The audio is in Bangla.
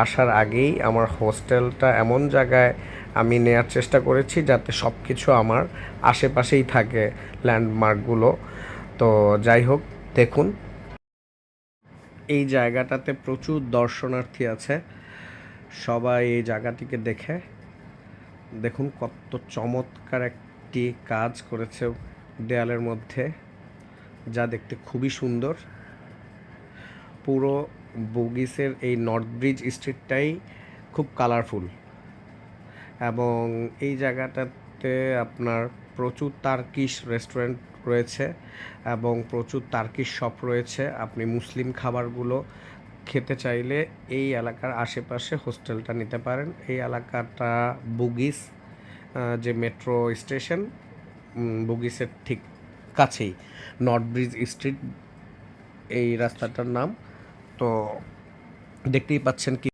আসার আগেই আমার হোস্টেলটা এমন জায়গায় আমি নেয়ার চেষ্টা করেছি যাতে সব কিছু আমার আশেপাশেই থাকে, ল্যান্ডমার্কগুলো। তো যাই হোক, দেখুন এই জায়গাটাতে প্রচুর দর্শনার্থী আছে। সবাই এই জায়গাটিকে দেখে দেখুন কত চমৎকার একটি কাজ করেছে দেয়ালের মধ্যে, যা দেখতে খুবই সুন্দর। পুরো বুগিসের এই নর্থ ব্রিজ স্ট্রিটটাই খুব কালারফুল, এবং এই জায়গাটাতে আপনার প্রচুর তার্কিশ রেস্টুরেন্ট রয়েছে এবং প্রচুর তার্কিশ শপ রয়েছে। আপনি মুসলিম খাবারগুলো খেতে চাইলে এই এলাকার আশেপাশে হোস্টেলটা নিতে পারেন। এই এলাকাটা বুগিস, যে মেট্রো স্টেশন বুগিসের ঠিক কাছেই নর্থ ব্রিজ স্ট্রিট এই রাস্তাটার নাম। তো দেখতেই পাচ্ছেন কি